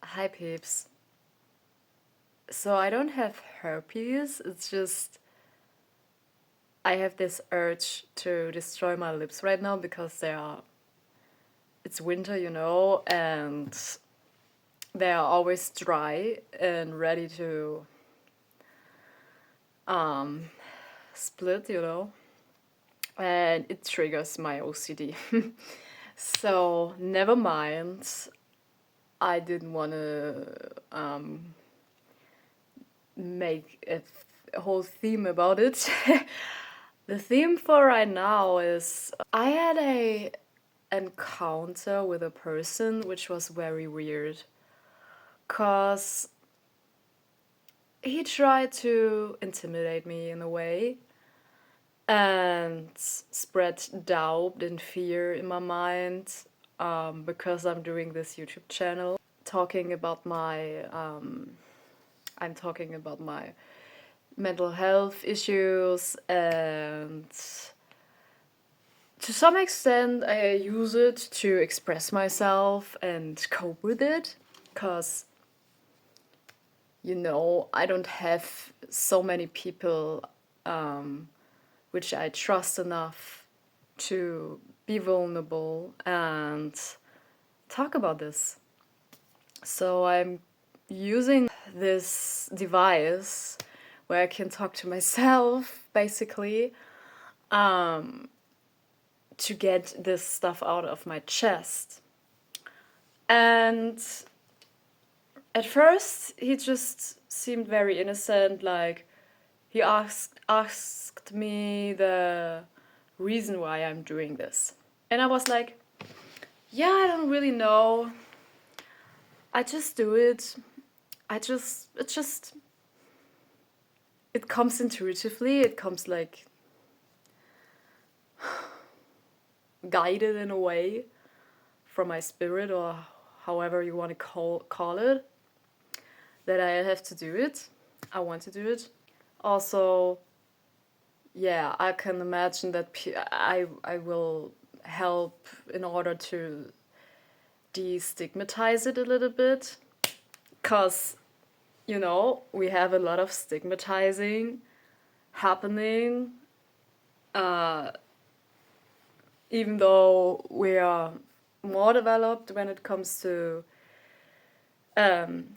Hi peeps. So I don't have herpes, it's just I have this urge to destroy my lips right now because it's winter, and they are always dry and ready to split. And it triggers my OCD. So never mind. I didn't want to make a whole theme about it. The theme for right now is I had a encounter with a person which was very weird, cause he tried to intimidate me in a way and spread doubt and fear in my mind, because I'm doing this YouTube channel talking about I'm talking about my mental health issues, and to some extent I use it to express myself and cope with it, because I don't have so many people which I trust enough to be vulnerable and talk about this. So I'm using this device where I can talk to myself, basically, to get this stuff out of my chest. And at first, he just seemed very innocent, like he asked me the reason why I'm doing this. And I was like, yeah, I don't really know. I just do it. It comes intuitively. It comes like guided in a way from my spirit, or however you want to call it, that I have to do it. I want to do it. Also, yeah, I can imagine that I will help in order to destigmatize it a little bit, because we have a lot of stigmatizing happening, even though we are more developed when it comes to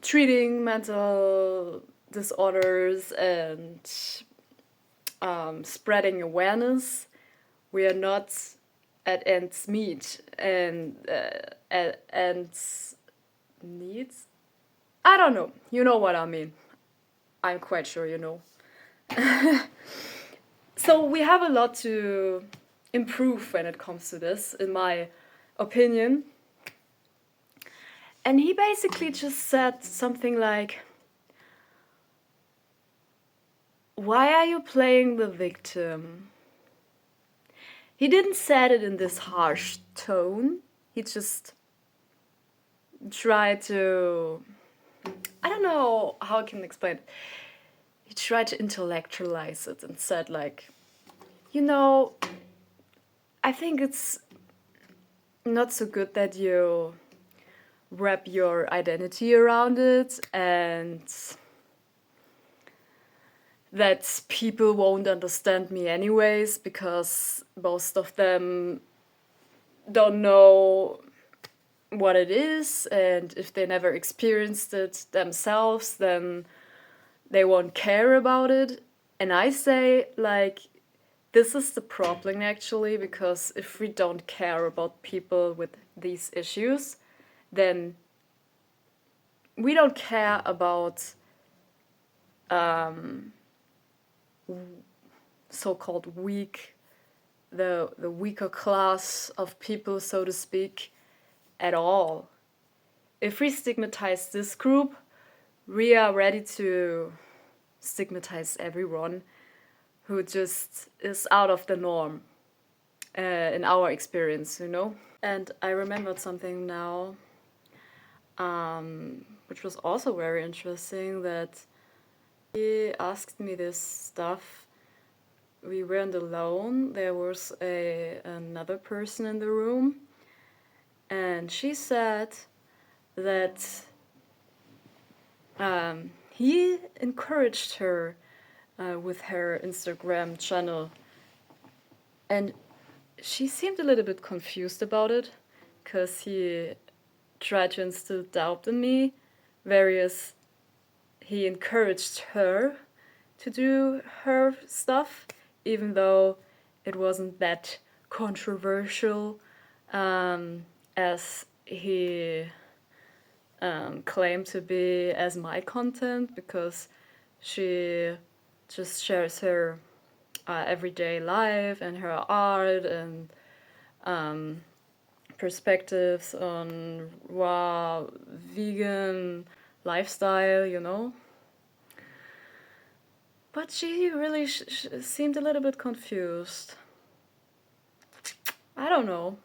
treating mental disorders and spreading awareness. We are not at ends meet and at ends needs. I don't know. You know what I mean. I'm quite sure you know. So we have a lot to improve when it comes to this, in my opinion. And he basically just said something like, why are you playing the victim? He didn't say it in this harsh tone. He just tried to, I don't know how I can explain it. He tried to intellectualize it and said like, I think it's not so good that you wrap your identity around it, and that people won't understand me anyways, because most of them don't know what it is, and if they never experienced it themselves, then they won't care about it. And I say, like, this is the problem actually, because if we don't care about people with these issues, then we don't care about so-called the weaker class of people, so to speak, at all. If we stigmatize this group, we are ready to stigmatize everyone who just is out of the norm, in our experience, And I remembered something now, which was also very interesting, that he asked me this stuff. We weren't alone. There was another person in the room, and she said that he encouraged her with her Instagram channel, and she seemed a little bit confused about it, because he tried to instill doubt in me. He encouraged her to do her stuff, even though it wasn't that controversial as he claimed to be as my content, because she just shares her everyday life and her art and perspectives on raw vegan lifestyle, you know. But she really seemed a little bit confused. I don't know.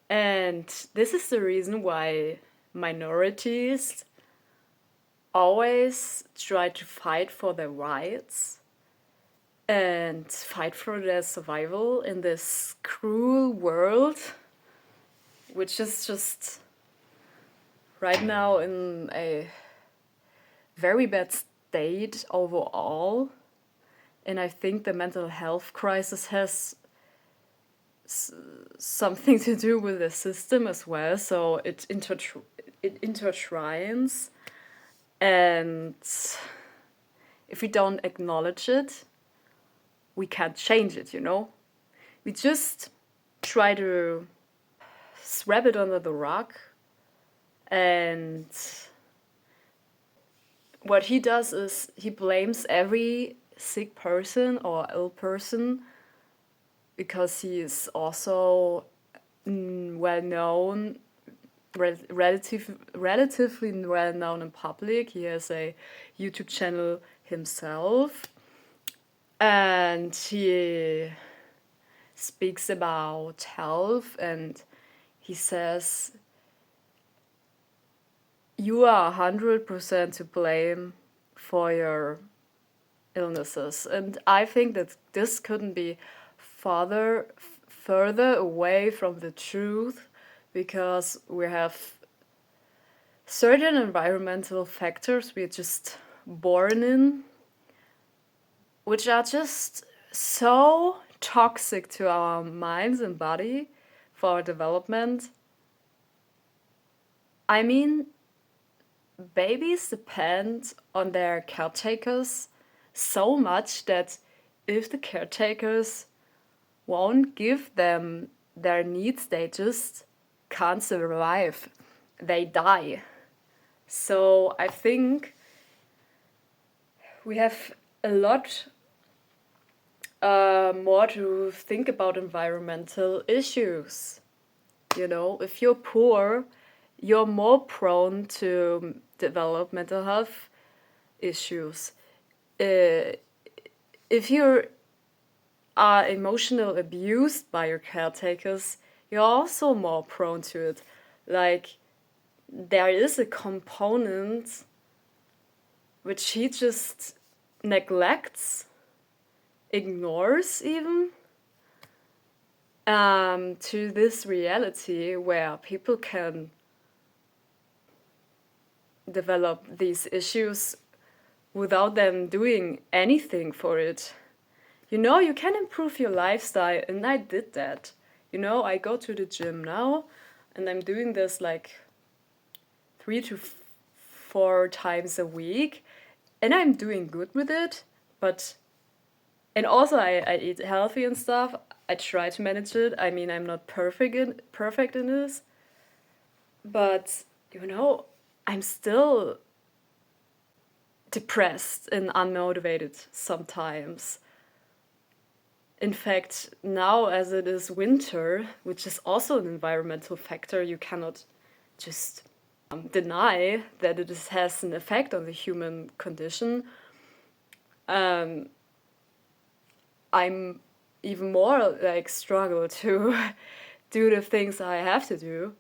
And this is the reason why minorities always try to fight for their rights and fight for their survival in this cruel world, which is just right now in a very bad state overall. And I think the mental health crisis has something to do with the system as well, so it intertwines, and if we don't acknowledge it, we can't change it, you know? We just try to sweep it under the rug, and what he does is he blames every sick person or ill person because he is also well known, relatively well known in public. He has a YouTube channel himself, and he speaks about health, and he says you are 100% to blame for your illnesses. And I think that this couldn't be further away from the truth, because we have certain environmental factors we're just born in, which are just so toxic to our minds and body for our development. I mean, babies depend on their caretakers so much that if the caretakers won't give them their needs, they just can't survive. They die. So I think we have a lot more to think about environmental issues. You know, if you're poor, you're more prone to develop mental health issues. If you are emotionally abused by your caretakers, you're also more prone to it. Like, there is a component which he just neglects, ignores even, to this reality where people can develop these issues without them doing anything for it. You know, you can improve your lifestyle, and I did that. You know, I go to the gym now, and I'm doing this like 3 to 4 times a week, and I'm doing good with it. And also I eat healthy and stuff. I try to manage it. I mean, I'm not perfect in this, but you know, I'm still depressed and unmotivated sometimes. In fact, now as it is winter, which is also an environmental factor, you cannot just deny that it has an effect on the human condition. I'm even more like struggle to do the things I have to do,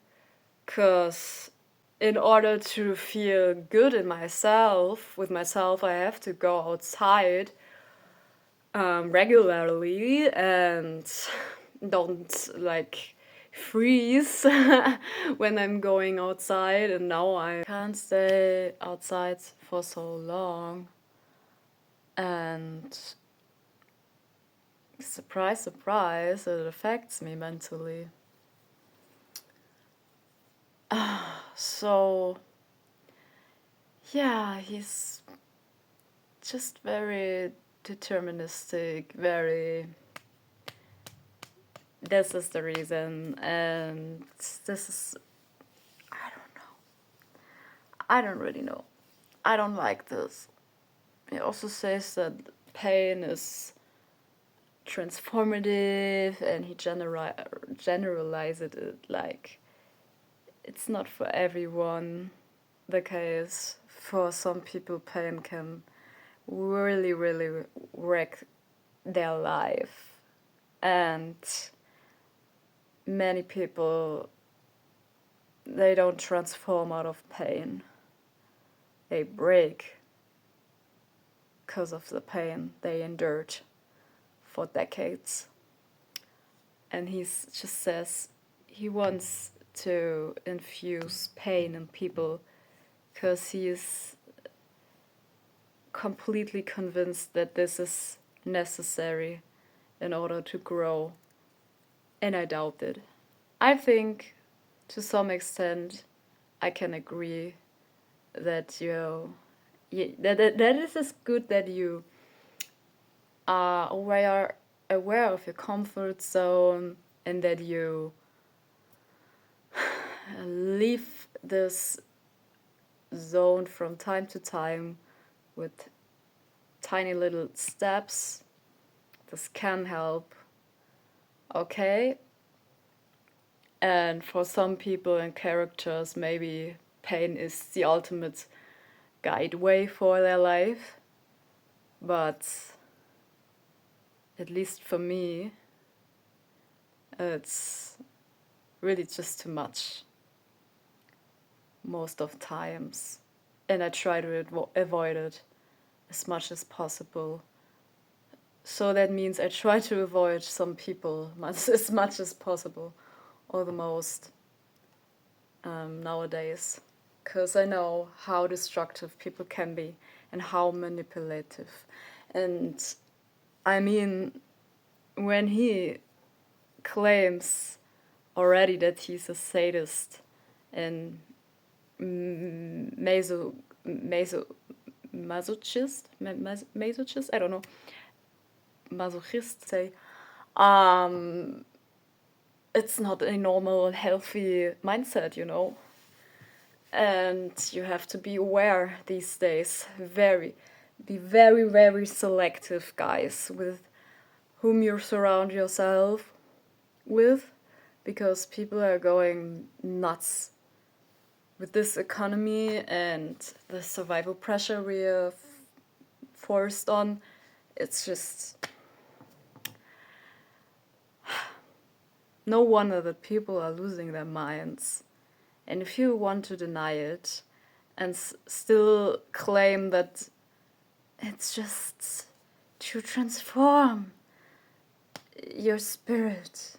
because in order to feel good with myself, I have to go outside regularly and don't like freeze when I'm going outside, and now I can't stay outside for so long. And surprise, surprise, it affects me mentally. So, yeah, he's just very deterministic, very, this is the reason, and this is, I don't know. I don't really know. I don't like this. He also says that pain is transformative, and he generalizes it like it's not for everyone the case. For some people, pain can really, really wreck their life. And many people, they don't transform out of pain. They break because of the pain they endured for decades. And he just says he wants to infuse pain in people because he is completely convinced that this is necessary in order to grow. And I doubt it. I think to some extent I can agree that that it is good that you are aware of your comfort zone, and that you leave this zone from time to time with tiny little steps. This can help, okay? And for some people and characters, maybe pain is the ultimate guideway for their life. But at least for me, it's really just too much most of times. And I try to avoid it as much as possible. So that means I try to avoid some people as much as possible, or the most, nowadays. Because I know how destructive people can be and how manipulative. And I mean, when he claims already that he's a sadist and masochist, I don't know, masochist, say, it's not a normal, healthy mindset, you know. And you have to be aware these days, be very, very selective, guys, with whom you surround yourself with, because people are going nuts with this economy and the survival pressure we are forced on. It's just no wonder that people are losing their minds. And if you want to deny it and still claim that it's just to transform your spirit,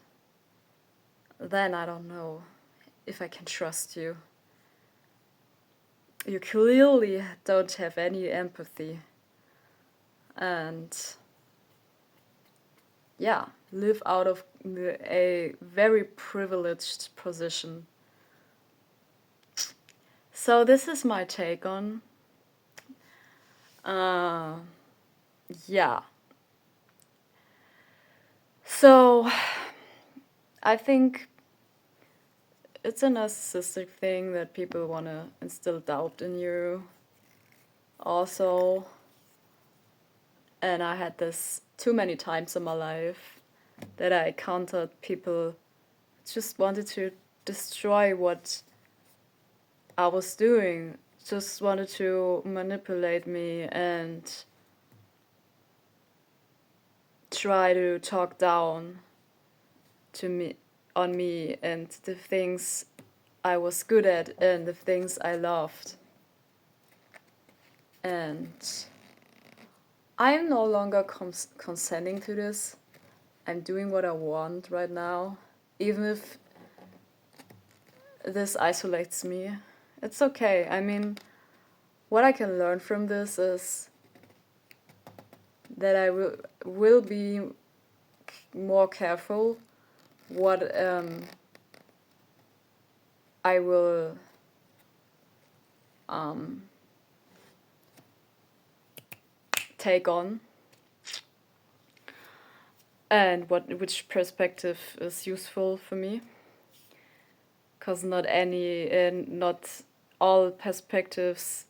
then I don't know if I can trust you. You clearly don't have any empathy. And yeah, live out of a very privileged position. So this is my take on, yeah. So I think it's a narcissistic thing that people want to instill doubt in you also. And I had this too many times in my life that I encountered people just wanted to destroy what I was doing, just wanted to manipulate me and try to talk down to me on me and the things I was good at and the things I loved. And I'm no longer consenting to this. I'm doing what I want right now, even if this isolates me. It's okay. I mean, what I can learn from this is that I will be more careful what I will take on, and which perspective is useful for me, because not all perspectives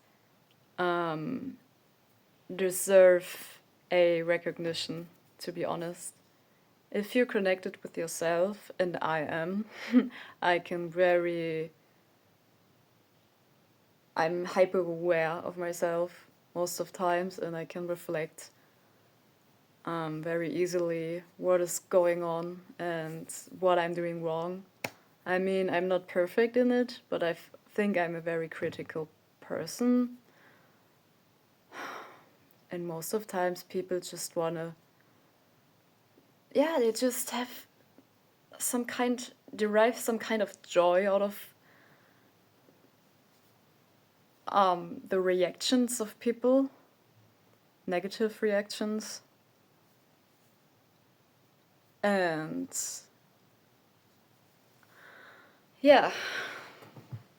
deserve a recognition, to be honest. If you're connected with yourself, and I am, I'm hyper aware of myself most of times, and I can reflect very easily what is going on and what I'm doing wrong. I mean, I'm not perfect in it, but I think I'm a very critical person. And most of times people just wanna, they just derive some kind of joy out of the reactions of people, negative reactions. And yeah,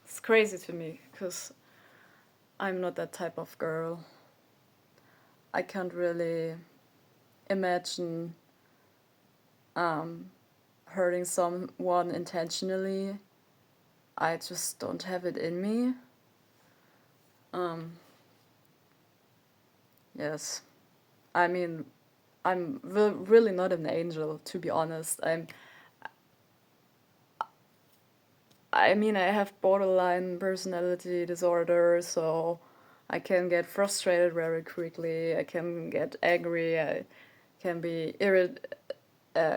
it's crazy to me because I'm not that type of girl. I can't really imagine hurting someone intentionally. I just don't have it in me. Yes. I mean, I'm really not an angel, to be honest. I mean, I have borderline personality disorder, so I can get frustrated very quickly. I can get angry. I can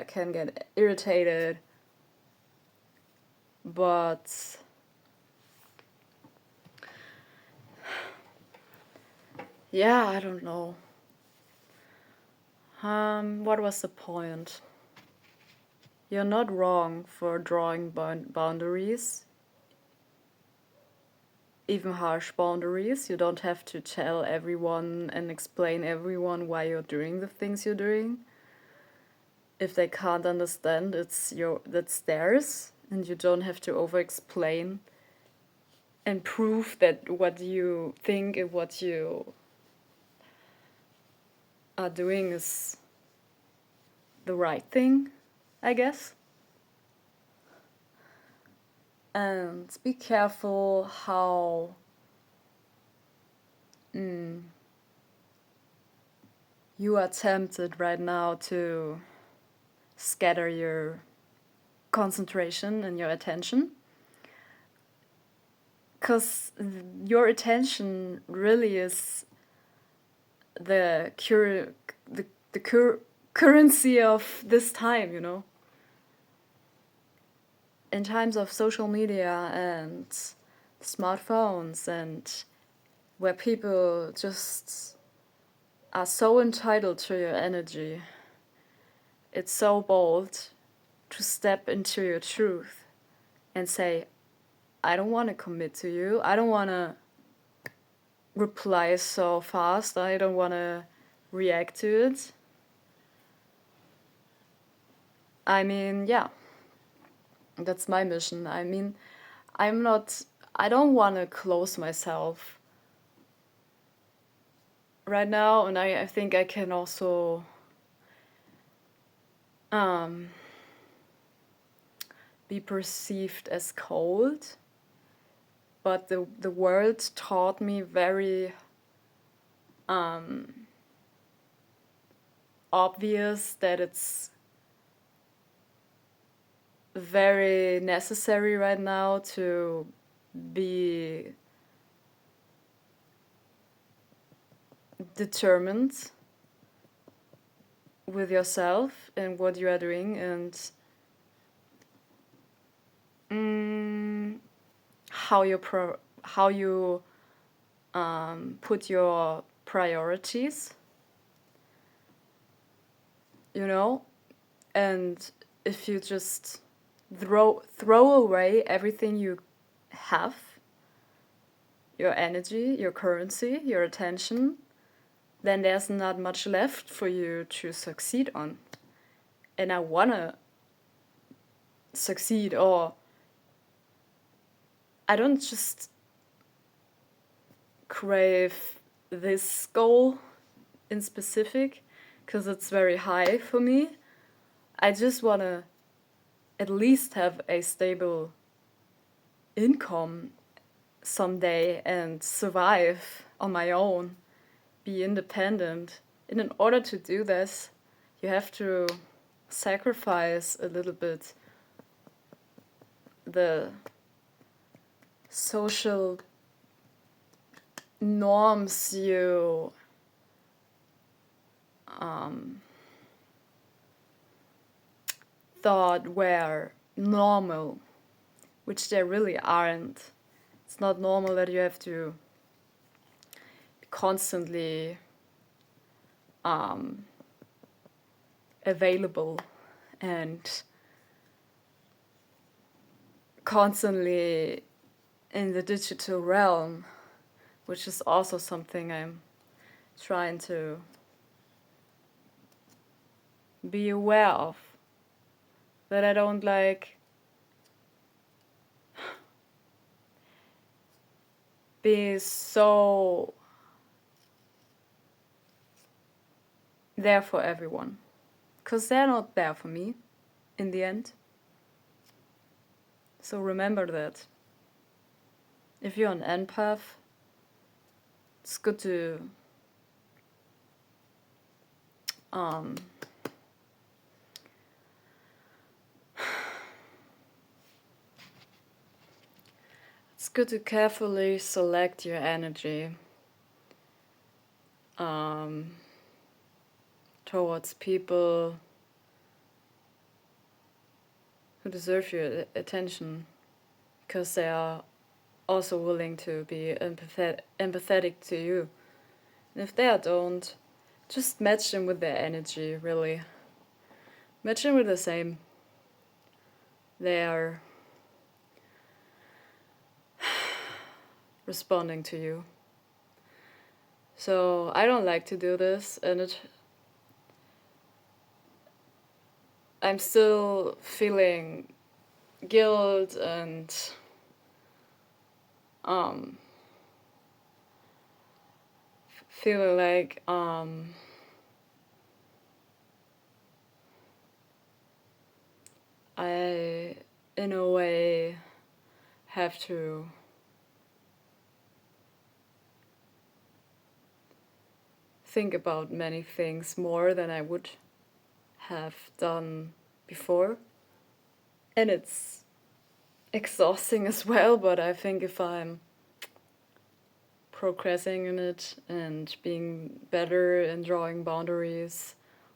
can get irritated. But yeah, I don't know. What was the point? You're not wrong for drawing boundaries, even harsh boundaries. You don't have to tell everyone and explain everyone why you're doing the things you're doing. If they can't understand, that's theirs, and you don't have to over-explain and prove that what you think and what you are doing is the right thing, I guess. And be careful how you are tempted right now to scatter your concentration and your attention. Because your attention really is the currency of this time, you know? In times of social media and smartphones, and where people just are so entitled to your energy, it's so bold to step into your truth and say, I don't want to commit to you. I don't want to reply so fast. I don't want to react to it. I mean, yeah, that's my mission. I mean, I don't want to close myself right now, and I think I can also be perceived as cold, but the world taught me very obvious that it's very necessary right now to be determined with yourself and what you are doing, and how you put your priorities, you know. And if you just throw away everything you have your energy, your currency, your attention, then there's not much left for you to succeed on. And I wanna succeed, or I don't just crave this goal in specific because it's very high for me. I just wanna at least have a stable income someday and survive on my own, be independent. And in order to do this, you have to sacrifice a little bit the social norms you thought were normal, which they really aren't. It's not normal that you have to be constantly available and constantly in the digital realm, which is also something I'm trying to be aware of. That I don't like be so there for everyone, because they're not there for me in the end. So remember that. If you're an empath, it's good to it's good to carefully select your energy towards people who deserve your attention, because they are also willing to be empathetic to you. And if they don't, just match them with their energy, really. Match them with the same. They are responding to you. So I don't like to do this, and I'm still feeling guilt and feeling like I, in a way, have to think about many things more than I would have done before. And it's exhausting as well, but I think if I'm progressing in it and being better and drawing boundaries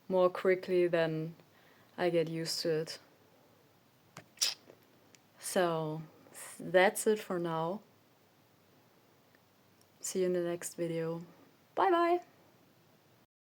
more quickly, then I get used to it. So that's it for now. See you in the next video. Bye bye!